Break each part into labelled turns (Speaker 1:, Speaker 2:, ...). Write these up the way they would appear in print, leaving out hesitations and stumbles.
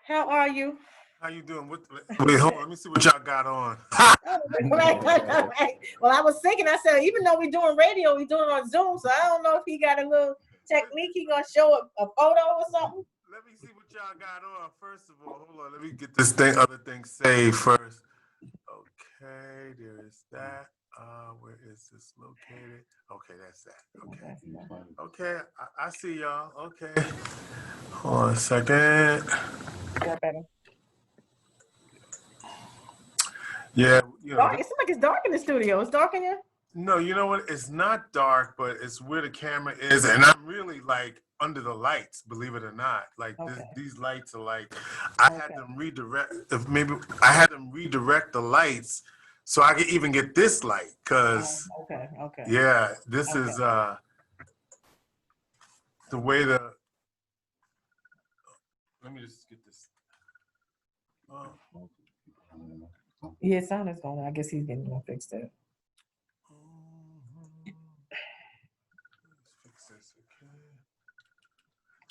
Speaker 1: How are you?
Speaker 2: How you doing? Wait, hold on. Let me see what y'all got on.
Speaker 1: Right. Well, I was thinking, I said, even though we're doing radio, we're doing it on Zoom, so I don't know if he got a little technique. He gonna show a photo or something.
Speaker 2: Let me see what y'all got on. First of all, hold on. Let me get this other thing saved first. Okay, there is that. Where is this located? Okay, that's that. Okay, I see y'all. Okay. Hold on a second.
Speaker 1: Better.
Speaker 2: Yeah,
Speaker 1: Dark. It seems like it's dark in the studio. It's dark in here?
Speaker 2: No, you know what? It's not dark, but it's where the camera is, and I'm really like under the lights, believe it or not. Like these lights are like, I had them redirect. I had them redirect the lights so I could even get this light, cause yeah, this is the way the. Let me just get this.
Speaker 1: Yeah, sound is going. I guess he's getting more fixed up.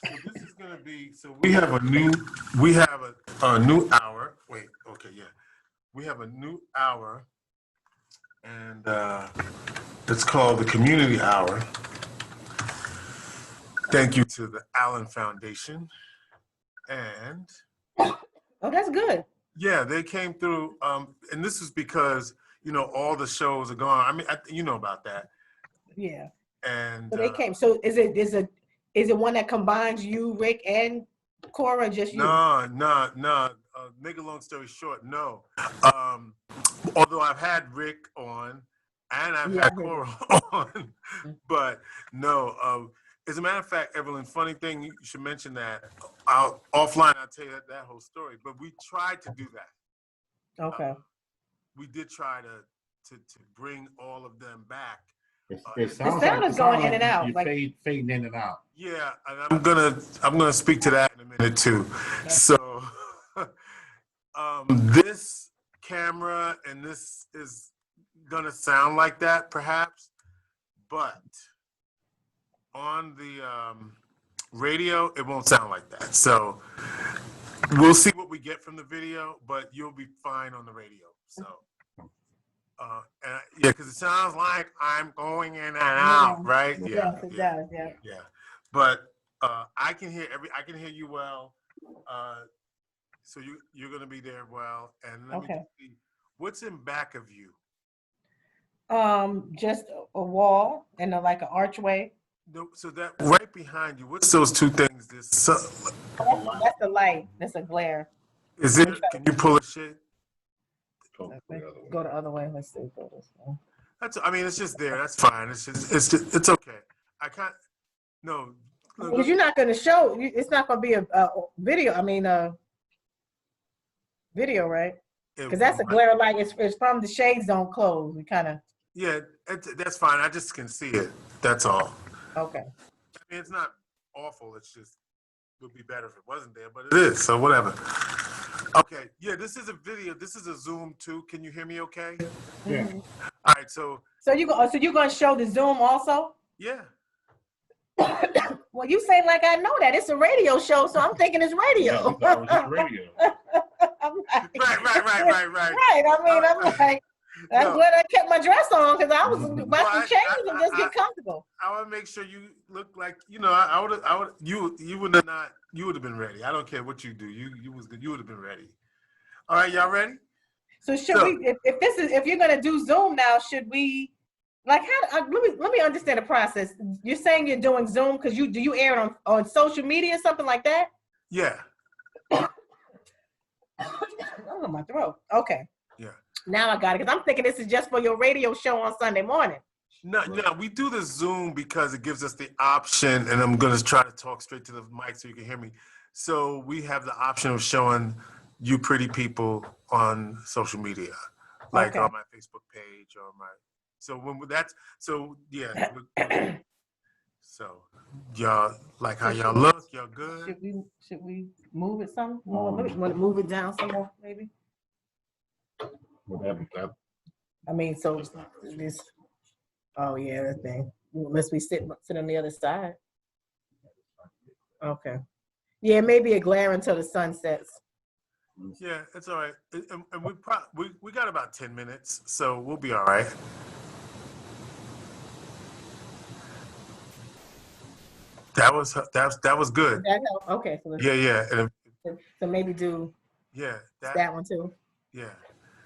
Speaker 2: So this is gonna be. So we have a new hour. Wait. Okay. Yeah. We have a new hour, and it's called the Community Hour. Thank you to the Allen Foundation, and
Speaker 1: oh, that's good.
Speaker 2: Yeah, they came through, and this is because all the shows are gone. I mean, you know about that.
Speaker 1: Yeah.
Speaker 2: And
Speaker 1: so they came. So is it one that combines you, Rick, and Cora? Just you?
Speaker 2: No. Make a long story short, no. Although I've had Rick on, and I've had Cora on, but no. As a matter of fact, Evelyn, funny thing, you should mention that. Offline, I'll tell you that whole story. But we tried to do that.
Speaker 1: Okay.
Speaker 2: We did try to bring all of them back.
Speaker 3: It sounds
Speaker 1: the sound
Speaker 3: like,
Speaker 1: is going in and out.
Speaker 3: You're fading in and out.
Speaker 2: Yeah, and I'm gonna speak to that in a minute too. Okay. So this camera and this is gonna sound like that perhaps, but on the radio, it won't sound like that. So we'll see what we get from the video, but you'll be fine on the radio. So, because it sounds like I'm going in and out, right?
Speaker 1: Yeah, it does.
Speaker 2: Yeah. But I can hear you well. So you're gonna be there well. And let me see, what's in back of you?
Speaker 1: Just a wall and like an archway.
Speaker 2: No, so that right behind you, what's those two things? That's
Speaker 1: the light. That's a glare.
Speaker 2: Is it? Can you pull a shit?
Speaker 1: Go the other way. Let's see. Go this way.
Speaker 2: I mean, it's just there. That's fine. It's okay. I can't. No.
Speaker 1: Because you're not going to show. It's not going to be a video. I mean, video, right? Because that's a glare light. It's from the shades don't close. We kind of.
Speaker 2: Yeah, that's fine. I just can see it. That's all.
Speaker 1: Okay.
Speaker 2: I mean, it's not awful. It's just it would be better if it wasn't there, but it is. So whatever. Okay. Yeah, this is a video. This is a Zoom too. Can you hear me? Okay.
Speaker 3: Yeah.
Speaker 2: All right. So
Speaker 1: you're going to show the Zoom also?
Speaker 2: Yeah.
Speaker 1: Well, you say like I know that it's a radio show, so I'm thinking it's radio.
Speaker 3: Yeah, it's radio.
Speaker 1: I'm like,
Speaker 2: right.
Speaker 1: Right. I mean, I'm like. That's glad I kept my dress on because I was about to change and just get comfortable.
Speaker 2: I want to make sure you look like I would you would have been ready. I don't care what you do. You was good. You would have been ready. All right, y'all ready?
Speaker 1: So we if you're gonna do Zoom now, should we let me understand the process. You're saying you're doing Zoom because do you air it on social media or something like that?
Speaker 2: Yeah.
Speaker 1: Oh, my throat. Okay.
Speaker 2: Yeah.
Speaker 1: Now I got it, because I'm thinking this is just for your radio show on Sunday morning.
Speaker 2: No, we do the Zoom because it gives us the option, and I'm going to try to talk straight to the mic so you can hear me. So we have the option of showing you pretty people on social media, like on my Facebook page or so y'all like how y'all look, y'all good?
Speaker 1: Should we move it some more? Want to move it down some more, maybe? I mean, so this. Oh yeah, that thing. Unless we sit on the other side. Okay. Yeah, maybe a glare until the sun sets.
Speaker 2: Yeah, it's all right. And we got about 10 minutes, so we'll be all right. That was good.
Speaker 1: That help? Okay, so
Speaker 2: Yeah. And
Speaker 1: so maybe do
Speaker 2: yeah,
Speaker 1: that one too.
Speaker 2: yeah.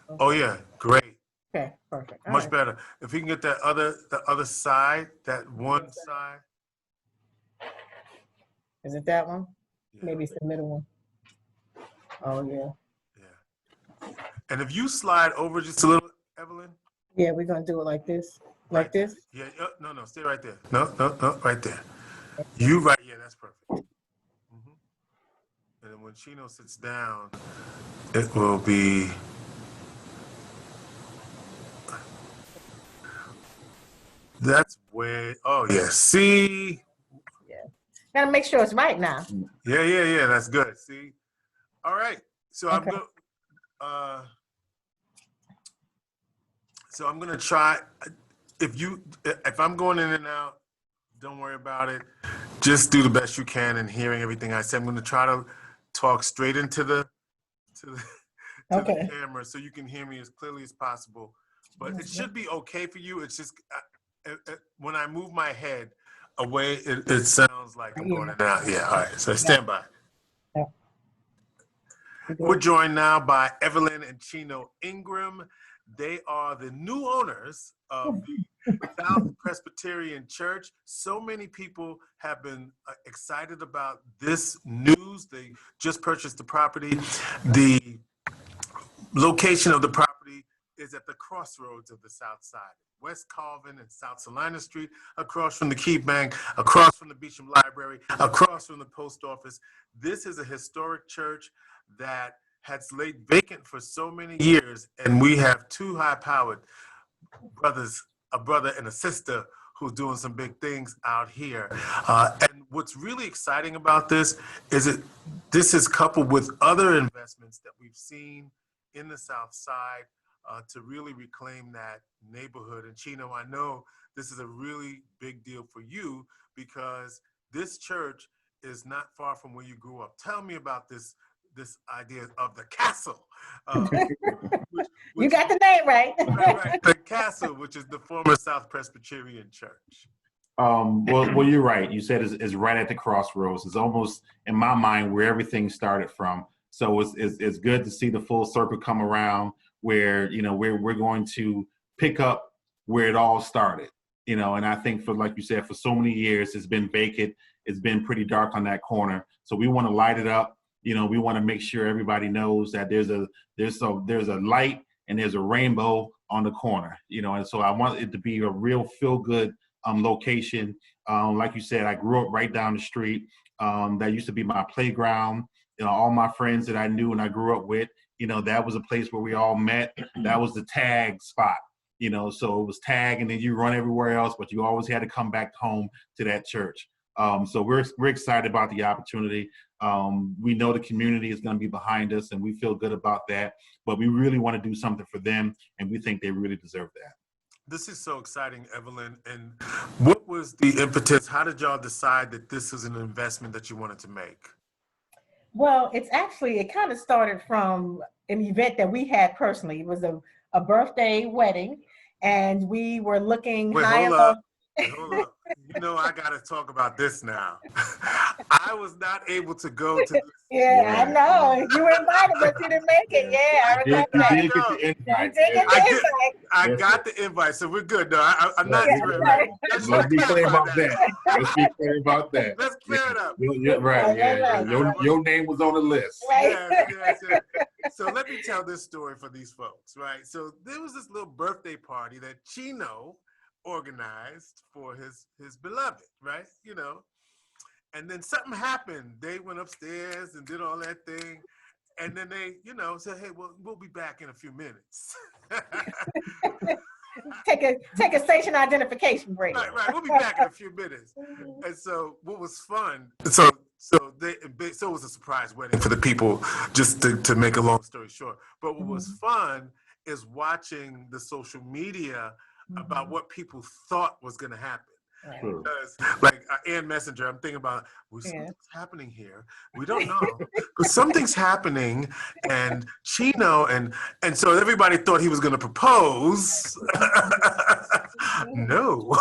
Speaker 1: Okay.
Speaker 2: Oh yeah, great.
Speaker 1: Okay, perfect. All
Speaker 2: Much
Speaker 1: right.
Speaker 2: better. If we can get the other side, that one side.
Speaker 1: Is it that one?
Speaker 2: Yeah.
Speaker 1: Maybe it's the middle one. Oh yeah.
Speaker 2: Yeah. And if you slide over just a little, Evelyn.
Speaker 1: Yeah, we're gonna do it like this. Like
Speaker 2: Right
Speaker 1: this?
Speaker 2: there. Yeah. No. Stay right there. No. Right there. You right. Yeah, that's perfect. Mhm. And then when Chino sits down, it will be. That's way. Oh yeah. See.
Speaker 1: Yeah. Gotta make sure it's right now.
Speaker 2: Yeah. That's good. See. All right. So
Speaker 1: Okay.
Speaker 2: I'm gonna. So I'm gonna try. If I'm going in and out, don't worry about it. Just do the best you can in hearing everything I say. I'm gonna try to talk straight into the
Speaker 1: Okay.
Speaker 2: camera so you can hear me as clearly as possible. But it should be okay for you. It's just when I move my head away, it sounds like I'm going in and out. Yeah. All right. So stand by.
Speaker 1: Yeah.
Speaker 2: We're joined now by Evelyn and Chino Ingram. They are the new owners of the South Presbyterian Church. So many people have been excited about this news. They just purchased the property. The location of the property is at the crossroads of the South Side, West Colvin and South Salina Street, across from the Key Bank, across from the Beecham Library, across from the post office. This is a historic church that has laid vacant for so many years, and we have two high-powered brothers, a brother and a sister, who's doing some big things out here. And what's really exciting about this is this is coupled with other investments that we've seen in the South Side to really reclaim that neighborhood. And Chino, I know this is a really big deal for you because this church is not far from where you grew up. Tell me about this idea of the castle.
Speaker 1: You got the name right.
Speaker 2: Right. The castle, which is the former South Presbyterian Church.
Speaker 3: Well, you're right. You said it's right at the crossroads. It's almost, in my mind, where everything started from. So it's good to see the full circle come around where, we're going to pick up where it all started, and I think like you said, for so many years, it's been vacant. It's been pretty dark on that corner. So we want to light it up. We want to make sure everybody knows that there's a light and there's a rainbow on the corner, and so I want it to be a real feel-good location. Like you said, I grew up right down the street. That used to be my playground. All my friends that I knew and I grew up with, that was a place where we all met. That was the tag spot, so it was tag and then you run everywhere else, but you always had to come back home to that church. So we're excited about the opportunity. We know the community is going to be behind us and we feel good about that, but we really want to do something for them and we think they really deserve that.
Speaker 2: This is so exciting, Evelyn. And what was the impetus? How did y'all decide that this was an investment that you wanted to make?
Speaker 1: Well, it kind of started from an event that we had personally. It was a birthday wedding and we were looking high and low.
Speaker 2: Hold up. I got to talk about this now. I was not able to go to this.
Speaker 1: Yeah, I know. You were invited, but you didn't make it. Yeah, I remember that.
Speaker 3: You did get the invite.
Speaker 2: I got the invite, so we're good. No, I'm not.
Speaker 3: Let's be clear about that.
Speaker 2: Let's clear it up.
Speaker 3: Right. Yeah. Your name was on the list.
Speaker 2: Yes. So let me tell this story for these folks, right? So there was this little birthday party that Chino organized for his beloved, right? And then something happened. They went upstairs and did all that thing. And then they, said, hey, we'll be back in a few minutes.
Speaker 1: Take a station identification break.
Speaker 2: Right. We'll be back in a few minutes. And so what was fun, so it was a surprise wedding for the people, just to make a long story short. But what was fun is watching the social media about what people thought was going to happen. Because, like Ann Messenger, I'm thinking about something's happening here. We don't know, but something's happening, and Chino and so everybody thought he was going to propose. No.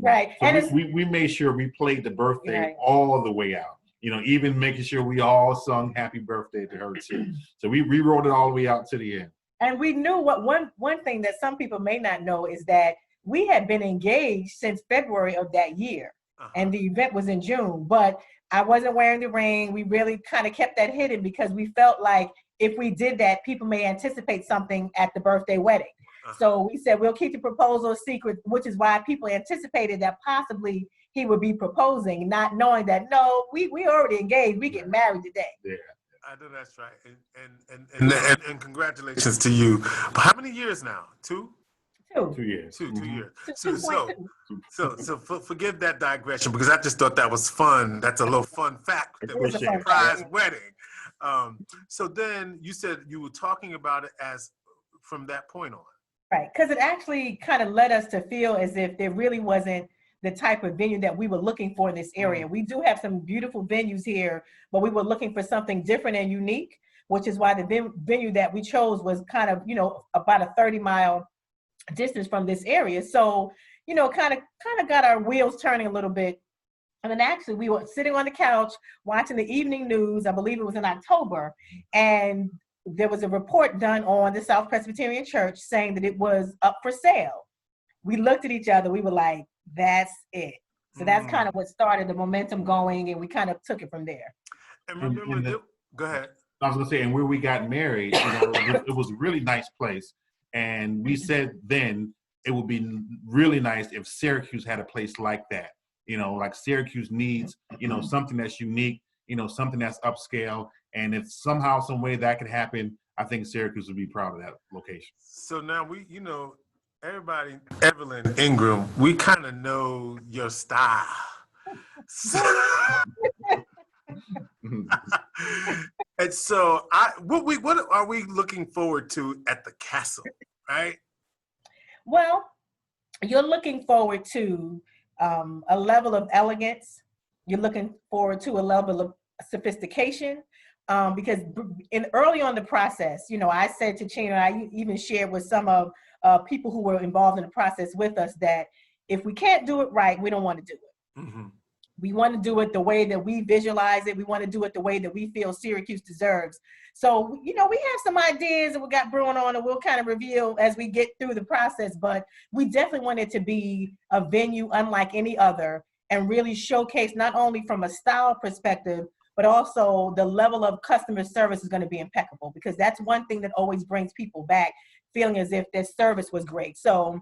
Speaker 1: Right.
Speaker 3: So and we made sure we played the birthday all the way out. Even making sure we all sung "Happy Birthday" to her too. So we rewrote it all the way out to the end.
Speaker 1: And we knew one thing that some people may not know is that we had been engaged since February of that year, and the event was in June. But I wasn't wearing the ring. We really kind of kept that hidden because we felt like if we did that, people may anticipate something at the birthday wedding. So we said we'll keep the proposal a secret, which is why people anticipated that possibly he would be proposing, not knowing that no, we already engaged. We get married today.
Speaker 2: Yeah. I know that's right, and congratulations to you. But how many years now? 2?
Speaker 3: 2 years.
Speaker 2: 2 years. So forgive that digression because I just thought that was fun. That's a little fun fact. That was a surprise wedding. So then you said you were talking about it as from that point on.
Speaker 1: Right, because it actually kind of led us to feel as if there really wasn't the type of venue that we were looking for in this area. We do have some beautiful venues here, but we were looking for something different and unique, which is why the venue that we chose was kind of, about a 30-mile distance from this area. So, kind of got our wheels turning a little bit. And then actually we were sitting on the couch watching the evening news. I believe it was in October. And there was a report done on the South Presbyterian Church saying that it was up for sale. We looked at each other. We were like, that's it. So that's kind of what started the momentum going, and we kind of took it from there.
Speaker 2: And remember, go ahead.
Speaker 3: I was going to say, and where we got married, it was a really nice place. And we said then it would be really nice if Syracuse had a place like that. Like Syracuse needs, something that's unique, something that's upscale. And if somehow, some way that could happen, I think Syracuse would be proud of that location.
Speaker 2: So now we, everybody, Evelyn Ingram, we kind of know your style. And so what are we looking forward to at the castle, right?
Speaker 1: Well, you're looking forward to a level of elegance. You're looking forward to a level of sophistication. Because early on the process, I said to Chino, I even shared with some of people who were involved in the process with us that if we can't do it right, we don't want to do it. Mm-hmm. We want to do it the way that we visualize it. We want to do it the way that we feel Syracuse deserves. So, we have some ideas that we got brewing on and we'll kind of reveal as we get through the process, but we definitely want it to be a venue unlike any other and really showcase not only from a style perspective, but also the level of customer service is going to be impeccable, because that's one thing that always brings people back, feeling as if their service was great. So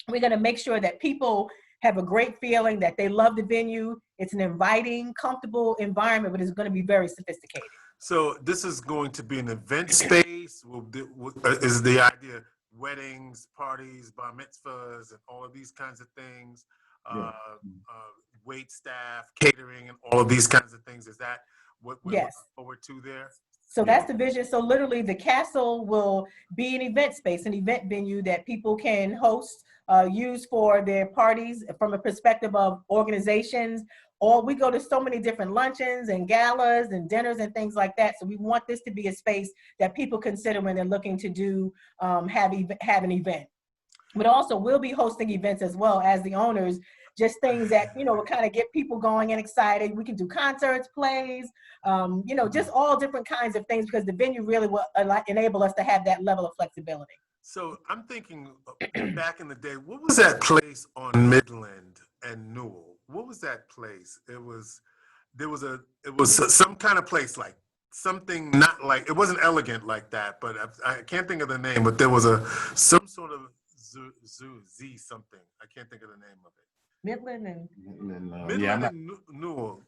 Speaker 1: we're going to make sure that people have a great feeling, that they love the venue. It's an inviting, comfortable environment, but it's going to be very sophisticated.
Speaker 2: So this is going to be an event space. Is the idea weddings, parties, bar mitzvahs, and all of these kinds of things, wait staff, catering, and all of these kinds of things? Is that what we're looking forward to there?
Speaker 1: So that's the vision. So literally the castle will be an event space, an event venue that people can host, use for their parties from a perspective of organizations. Or we go to so many different luncheons and galas and dinners and things like that. So we want this to be a space that people consider when they're looking to do, have an event. But also we'll be hosting events as well as the owners, just things that, will kind of get people going and excited. We can do concerts, plays, just all different kinds of things, because the venue really will enable us to have that level of flexibility.
Speaker 2: So I'm thinking back in the day, what was that place on Midland and Newell? What was that place? It was some kind of place, like something not like, it wasn't elegant like that, but I can't think of the name, but there was some sort of Z something. I can't think of the name of it.
Speaker 1: Midland and
Speaker 2: Newell.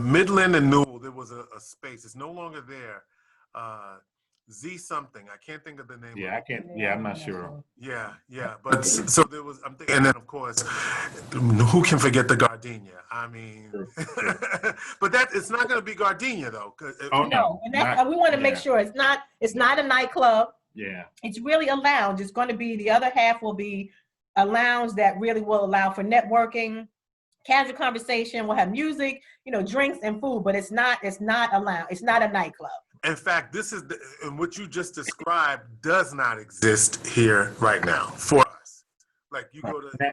Speaker 2: Midland and Newell, there was a space. It's no longer there. Z something. I can't think of the name.
Speaker 3: Yeah, I can't. Yeah, I'm not sure.
Speaker 2: Yeah. But so there was. I'm thinking, and then of course, who can forget the Gardenia? I mean, but it's not going to be Gardenia though.
Speaker 1: No, and we want to make sure it's not a nightclub.
Speaker 3: Yeah,
Speaker 1: it's really a lounge. It's going to be, the other half will be a lounge that really will allow for networking, casual conversation. We'll have music, drinks and food, but it's not a lounge. It's not a nightclub.
Speaker 2: In fact, and what you just described does not exist here right now for us. Like you go to.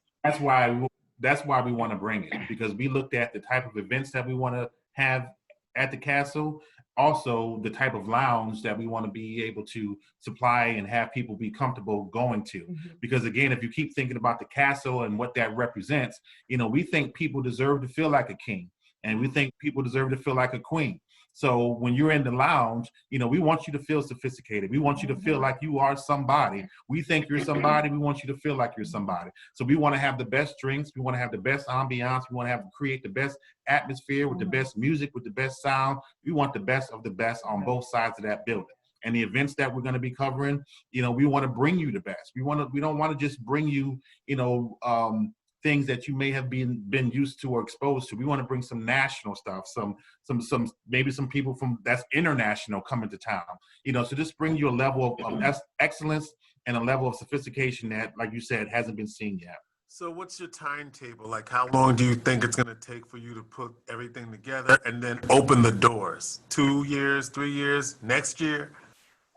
Speaker 3: That's why we want to bring it, because we looked at the type of events that we want to have at the castle, also the type of lounge that we want to be able to supply and have people be comfortable going to. Because again, if you keep thinking about the castle and what that represents, we think people deserve to feel like a king, and we think people deserve to feel like a queen. So when you're in the lounge, we want you to feel sophisticated. We want you to feel like you are somebody. We think you're somebody. We want you to feel like you're somebody. So we want to have the best drinks. We want to have the best ambiance. We want to create the best atmosphere with the best music, with the best sound. We want the best of the best on both sides of that building. And the events that we're going to be covering, we want to bring you the best. We don't want to just bring you, things that you may have been used to or exposed to. We want to bring some national stuff, maybe some people that's international coming to town. So just bring you a level of excellence and a level of sophistication that, like you said, hasn't been seen yet.
Speaker 2: So what's your timetable? Like, how long do you think it's going to take for you to put everything together and then open the doors? 2 years, 3 years, next year?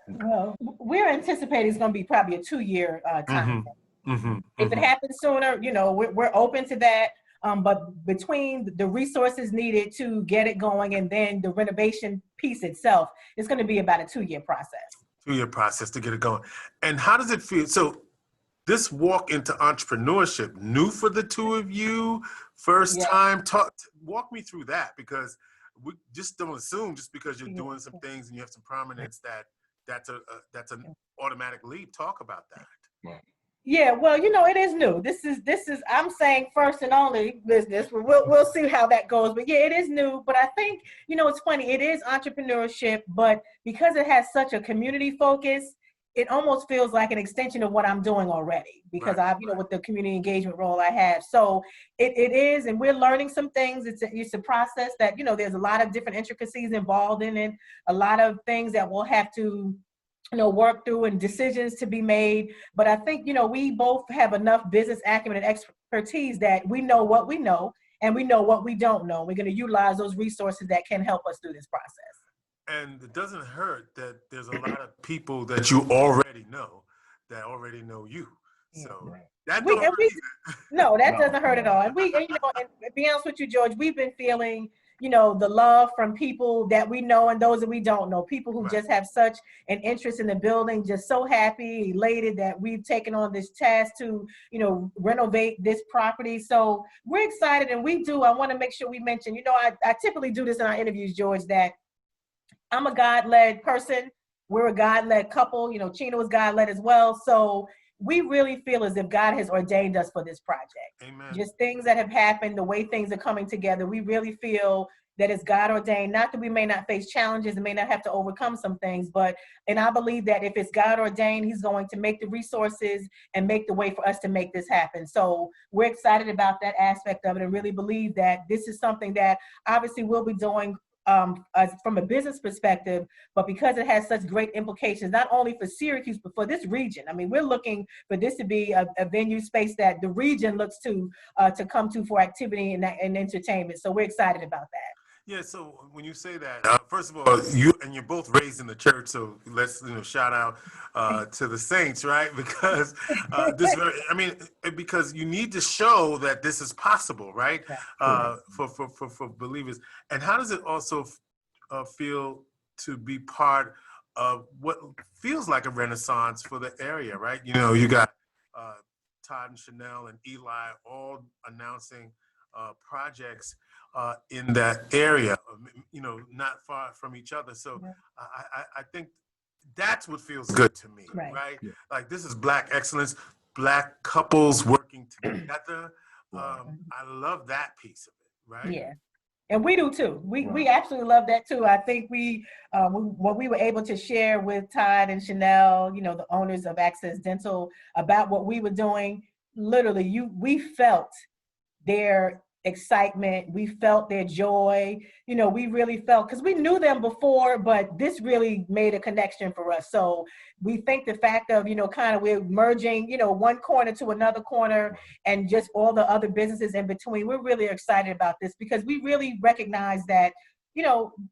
Speaker 1: Well, we're anticipating it's going to be probably a 2-year time. If it happens sooner, we're open to that. But between the resources needed to get it going and then the renovation piece itself, it's going to be about a 2-year process.
Speaker 2: 2-year process to get it going. And how does it feel? So this walk into entrepreneurship, new for the two of you, first time? Walk me through that, because we just don't assume just because you're doing some things and you have some prominence that's an automatic leap. Talk about that.
Speaker 3: Right.
Speaker 1: Yeah, well, it is new. This is I'm saying first and only business. We'll see how that goes. But yeah, it is new. But I think, it's funny. It is entrepreneurship, but because it has such a community focus, it almost feels like an extension of what I'm doing already, because with the community engagement role I have. So it is, and we're learning some things. It's a process that, there's a lot of different intricacies involved in it, a lot of things that we'll have to work through and decisions to be made. But I think, we both have enough business acumen and expertise that we know what we know and we know what we don't know. We're going to utilize those resources that can help us through this process.
Speaker 2: And it doesn't hurt that there's a lot of people that you already know that already know you. So that don't hurt either.
Speaker 1: No, that doesn't hurt at all. And and to be honest with you, George, we've been feeling the love from people that we know and those that we don't know, people who just have such an interest in the building, just so happy, elated that we've taken on this task to, renovate this property. So we're excited, and I want to make sure we mention, I typically do this in our interviews, George, that I'm a God-led person. We're a God-led couple. Chino is God-led as well. So we really feel as if God has ordained us for this project.
Speaker 2: Amen.
Speaker 1: Just things that have happened, the way things are coming together, we really feel that it's God ordained. Not that we may not face challenges and may not have to overcome some things, and I believe that if it's God ordained, He's going to make the resources and make the way for us to make this happen. So we're excited about that aspect of it, and really believe that this is something that obviously we'll be doing from a business perspective, but because it has such great implications, not only for Syracuse, but for this region. I mean, we're looking for this to be a venue space that the region looks to come to for activity and entertainment. So we're excited about that.
Speaker 2: Yeah, so when you say that, first of all, you're both raised in the church, so let's shout out to the saints, right? Because because you need to show that this is possible, right? For believers. And how does it also feel to be part of what feels like a renaissance for the area, right? You got Todd and Chanel and Eli all announcing projects in that area, not far from each other. So I think that's what feels good to me, right? Yeah. Like, this is Black excellence, Black couples working together. I love that piece of it, right?
Speaker 1: Yeah. And we do too. We absolutely love that too. I think when we were able to share with Todd and Chanel, the owners of Access Dental, about what we were doing, literally we felt their excitement. We felt their joy. We really felt, because we knew them before, but this really made a connection for us. So we think the fact of, kind of we're merging, one corner to another corner and just all the other businesses in between. We're really excited about this because we really recognize that,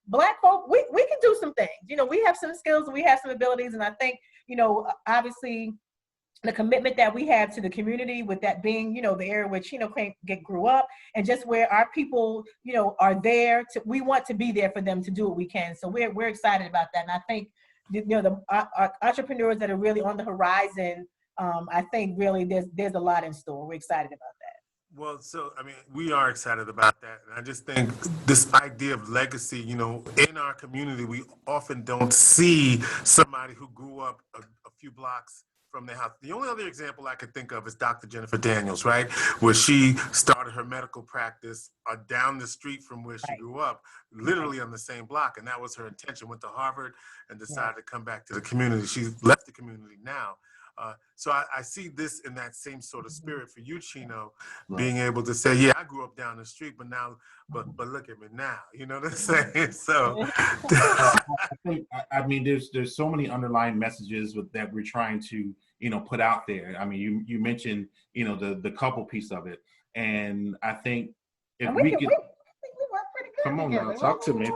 Speaker 1: Black folk, we can do some things. We have some skills and we have some abilities. And I think, obviously, the commitment that we have to the community, with that being, the area where Chino grew up, and just where our people, are there. We want to be there for them to do what we can. So we're excited about that. And I think, our entrepreneurs that are really on the horizon, I think really there's a lot in store. We're excited about that.
Speaker 2: Well, so, I mean, we are excited about that. And I just think this idea of legacy, in our community, we often don't see somebody who grew up a few blocks from their house. The only other example I could think of is Dr. Jennifer Daniels, right? Where she started her medical practice down the street from where she grew up, literally on the same block. And that was her intention, went to Harvard and decided to come back to the community. She's left the community now. So I see this in that same sort of spirit for you, Chino, being able to say, yeah, I grew up down the street, but now, but look at me now, you know what I'm saying? So,
Speaker 3: I mean, there's so many underlying messages that we're trying to, put out there. I mean, you mentioned, the couple piece of it, and I think if we could, come on now, talk to me.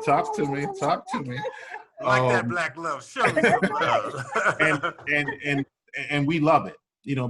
Speaker 2: Like that Black love, show me some love.
Speaker 3: and we love it,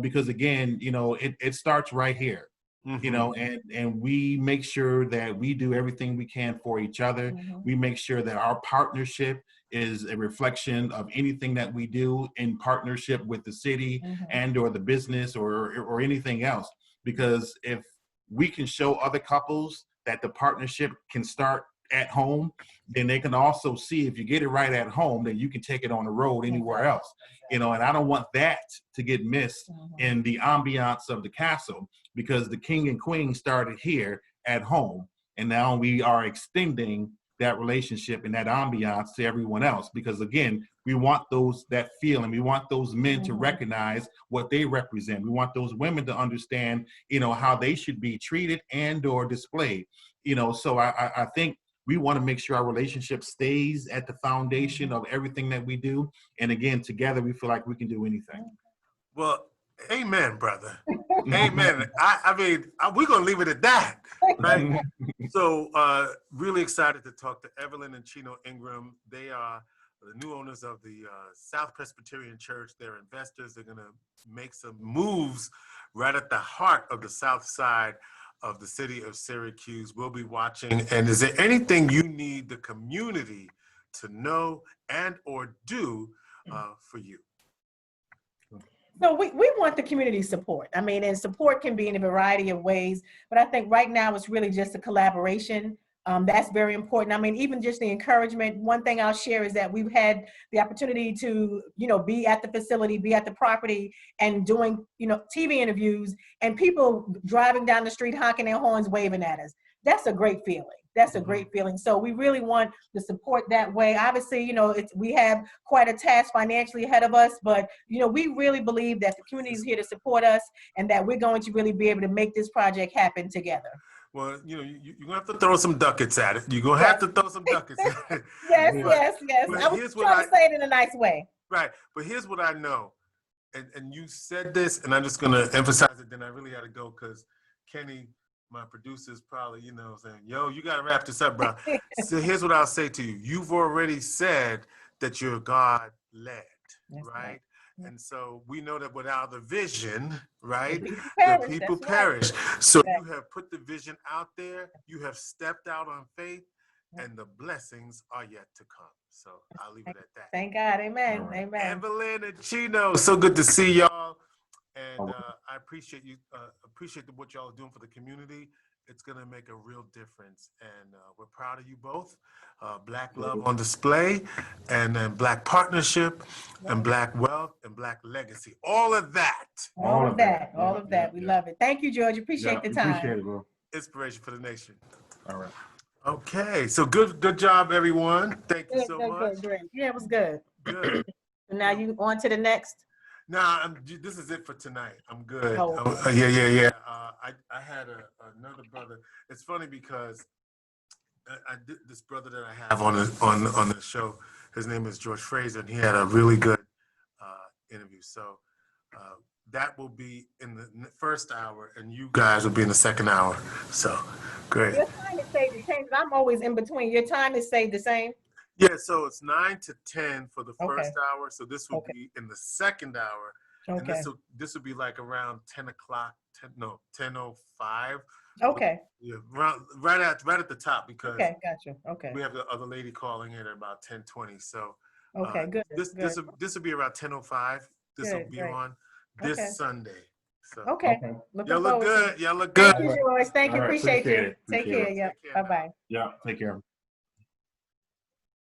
Speaker 3: because again, it starts right here, and we make sure that we do everything we can for each other. We make sure that our partnership is a reflection of anything that we do in partnership with the city and or the business or anything else. Because if we can show other couples that the partnership can start at home, then they can also see if you get it right at home, then you can take it on the road anywhere else. And I don't want that to get missed in the ambiance of the castle, because the king and queen started here at home, and now we are extending that relationship and that ambiance to everyone else. Because again, we want that feeling. We want those men to recognize what they represent. We want those women to understand, how they should be treated and or displayed. So I think we want to make sure our relationship stays at the foundation of everything that we do. And again, together, we feel like we can do anything.
Speaker 2: Well, amen, brother. Amen. I mean, we're going to leave it at that, right? So really excited to talk to Evelyn and Chino Ingram. They are the new owners of the South Presbyterian Church. They're investors. They're going to make some moves right at the heart of the South Side of the city of Syracuse. We'll be watching. And is there anything you need the community to know and or do for you?
Speaker 1: So we want the community support. I mean, and support can be in a variety of ways, but I think right now it's really just a collaboration. That's very important. I mean, even just the encouragement. One thing I'll share is that we've had the opportunity to, be at the facility, be at the property, and doing, TV interviews, and people driving down the street, honking their horns, waving at us. That's a great feeling. That's a great feeling. So we really want the support that way. Obviously, we have quite a task financially ahead of us, but, we really believe that the community is here to support us and that we're going to really be able to make this project happen together.
Speaker 2: Well, you're going to have to throw some ducats at it. You're going to have to throw some ducats at it.
Speaker 1: Yes. I was trying to say it in a nice way.
Speaker 2: Right. But here's what I know. And you said this, and I'm just going to emphasize it, then I really got to go because Kenny, my producer's probably, saying, yo, you got to wrap this up, bro. So here's what I'll say to you. You've already said that you're God-led, right? And so we know that without the vision, right, the people perish. So you have put the vision out there, you have stepped out on faith, and the blessings are yet to come. So I'll leave it at that.
Speaker 1: Thank God. Amen.
Speaker 3: Right.
Speaker 1: Amen.
Speaker 2: Evelyn and Chino, so good to see y'all. And I appreciate you, appreciate what y'all are doing for the community. It's going to make a real difference. And we're proud of you both. Black love on display, and then Black partnership, and Black wealth, and Black legacy. All of that.
Speaker 1: All of that. We love it. Thank you, George. Appreciate the time.
Speaker 3: Appreciate it, bro.
Speaker 2: Inspiration for the nation.
Speaker 3: All right.
Speaker 2: Okay. So good job, everyone. Thank you so much.
Speaker 1: Good. Yeah, it was good.
Speaker 2: Good.
Speaker 1: So now you on to the next.
Speaker 2: Nah, this is it for tonight. I'm good.
Speaker 1: Oh,
Speaker 2: Yeah. I had another brother. It's funny because I did this brother that I have on the show. His name is George Fraser, and he had a really good interview. So that will be in the first hour, and you guys will be in the second hour. So great.
Speaker 1: your time is stayed the same. I'm always in between. Your time is stayed the same.
Speaker 2: Yeah, so it's 9 to 10 for the first
Speaker 1: Okay.
Speaker 2: hour. So this will be in the second hour. And
Speaker 1: Okay.
Speaker 2: this will be like around 10 o'clock, 10:05.
Speaker 1: Okay.
Speaker 2: Yeah, right at the top, because
Speaker 1: Okay. Gotcha. Okay.
Speaker 2: we have the other lady calling in at about 10:20. So
Speaker 1: Okay. Good.
Speaker 2: this will be around 10:05. This will
Speaker 1: Good,
Speaker 2: be
Speaker 1: great.
Speaker 2: on this
Speaker 1: Okay.
Speaker 2: Sunday. So
Speaker 1: Okay. Looking
Speaker 2: y'all look
Speaker 1: forward to
Speaker 2: good.
Speaker 1: it.
Speaker 2: Y'all look good.
Speaker 1: Thank you, George. Thank you.
Speaker 3: All right,
Speaker 1: Appreciate you.
Speaker 3: appreciate it.
Speaker 1: Take care. Yep.
Speaker 2: Take care.
Speaker 1: Bye-bye.
Speaker 3: Yeah, take care.